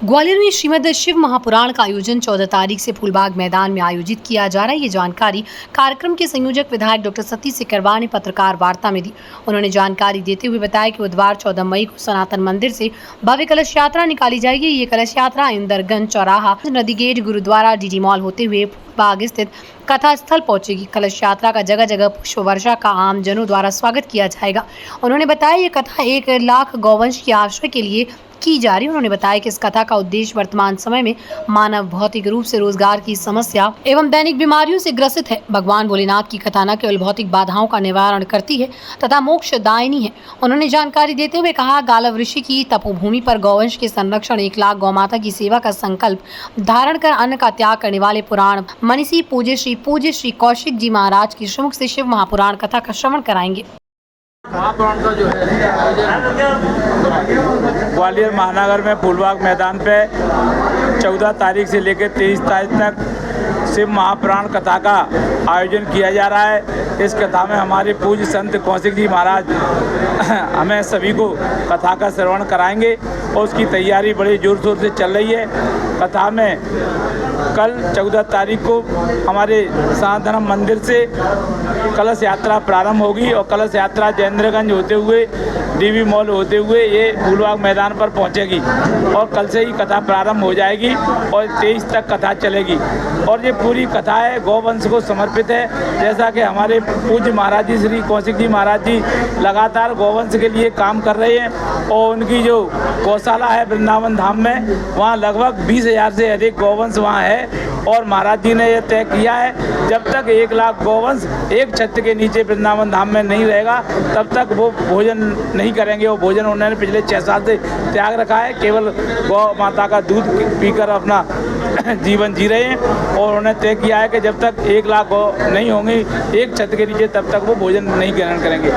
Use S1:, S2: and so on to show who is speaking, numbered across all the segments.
S1: ग्वालियर में श्रीमद् शिव महापुराण का आयोजन 14 तारीख से फूलबाग मैदान में आयोजित किया जा रहा है। ये जानकारी कार्यक्रम के संयोजक विधायक डॉक्टर सतीश सिकरवार ने पत्रकार वार्ता में दी। उन्होंने जानकारी देते हुए बताया कि बुधवार 14 मई को सनातन मंदिर से भव्य कलश यात्रा निकाली जाएगी। ये कलश यात्रा इंदरगंज चौराहा, नदी गेट, गुरुद्वारा, डीडी मॉल होते हुए बाग स्थित कथा स्थल पहुंचेगी। कलश यात्रा का जगह जगह पुष्प वर्षा का आम जनों द्वारा स्वागत किया जाएगा। उन्होंने बताया ये कथा 1 लाख गौवंश के आश्रय के लिए की जा रही है। उन्होंने बताया कि इस कथा का उद्देश्य वर्तमान समय में मानव भौतिक रूप से रोजगार की समस्या एवं दैनिक बीमारियों से ग्रसित है। भगवान भोलेनाथ की कथा न केवल भौतिक बाधाओं का निवारण करती है तथा मोक्षदायिनी है। उन्होंने जानकारी देते हुए कहा, गालव ऋषि की तपोभूमि पर गौवंश के संरक्षण, 1 लाख गौमाता की सेवा का संकल्प धारण कर अन्न का त्याग करने वाले पुराण मनीषी पूज्य श्री कौशिक जी महाराज की श्रीमुख से शिव महापुराण कथा का श्रवण कराएंगे।
S2: महापुराण का जो है ग्वालियर महानगर में फूलबाग मैदान पे 14 तारीख से लेकर 23 तारीख तक शिव महापुराण कथा का आयोजन किया जा रहा है। इस कथा में हमारे पूज्य संत कौशिक जी महाराज हमें सभी को कथा का श्रवण कराएंगे और उसकी तैयारी बड़े जोर शोर से चल रही है। कथा में कल 14 तारीख को हमारे सनातन मंदिर से कलश यात्रा प्रारंभ होगी और कलश यात्रा जयेंद्रगंज होते हुए डीवी मॉल होते हुए ये फूलबाग मैदान पर पहुंचेगी और कल से ही कथा प्रारंभ हो जाएगी और 23 तक कथा चलेगी। और ये पूरी कथा है गौवंश को समर्पित है। जैसा कि हमारे पूज्य महाराज जी श्री कौशिक जी महाराज जी लगातार गौवंश के लिए काम कर रहे हैं और उनकी जो गौशाला है वृंदावन धाम में, वहाँ लगभग 20,000 से अधिक गौवंश वहाँ है। और महाराज जी ने यह तय किया है जब तक 1 लाख गौवंश एक छत के नीचे वृंदावन धाम में नहीं रहेगा तब तक वो भोजन नहीं करेंगे। वो भोजन उन्होंने पिछले 6 साल से त्याग रखा है, केवल गौ माता का दूध पीकर अपना जीवन जी रहे हैं। और उन्होंने तय किया है कि जब तक 1 लाख गौ नहीं होंगी एक छत के नीचे तब तक वो भोजन नहीं ग्रहण करेंगे।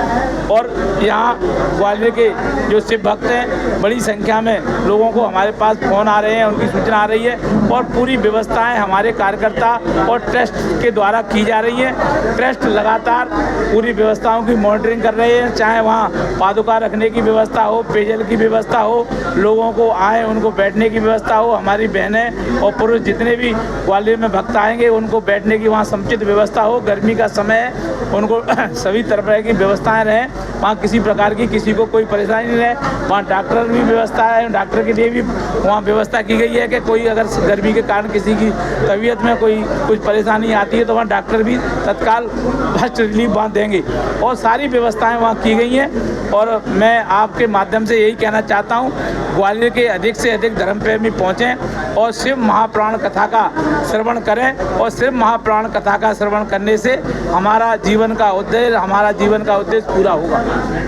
S2: और यहाँ ग्वालियर के जो शिव भक्त हैं बड़ी संख्या में लोगों को हमारे पास फ़ोन आ रहे हैं, उनकी सूचना आ रही है और पूरी व्यवस्थाएं हमारे कार्यकर्ता और ट्रस्ट के द्वारा की जा रही हैं। ट्रस्ट लगातार पूरी व्यवस्थाओं की मॉनिटरिंग कर रहे हैं, चाहे वहाँ पादुका रखने की व्यवस्था हो, पेयजल की व्यवस्था हो, लोगों को आए उनको बैठने की व्यवस्था हो। हमारी बहनें और पुरुष जितने भी ग्वालियर में भक्त आएंगे उनको बैठने की वहाँ समुचित व्यवस्था हो। गर्मी का समय है, उनको सभी तरह की व्यवस्थाएं रहें, वहाँ किसी प्रकार की किसी को कोई परेशानी नहीं रहे। वहाँ डॉक्टर भी व्यवस्था है, डॉक्टर के लिए भी वहाँ व्यवस्था की गई है कि कोई अगर गर्मी के कारण किसी की तबीयत में कोई कुछ परेशानी आती है तो वहाँ डॉक्टर भी तत्काल फर्स्ट रिलीफ वहाँ देंगे और सारी व्यवस्थाएं वहाँ की गई हैं। और मैं आपके माध्यम से यही कहना चाहता हूँ, ग्वालियर के अधिक से अधिक धर्मप्रेमी पहुँचें और शिव महापुराण कथा का श्रवण करें। और शिव महापुराण कथा का श्रवण करने से हमारा जीवन का उद्देश्य पूरा होगा।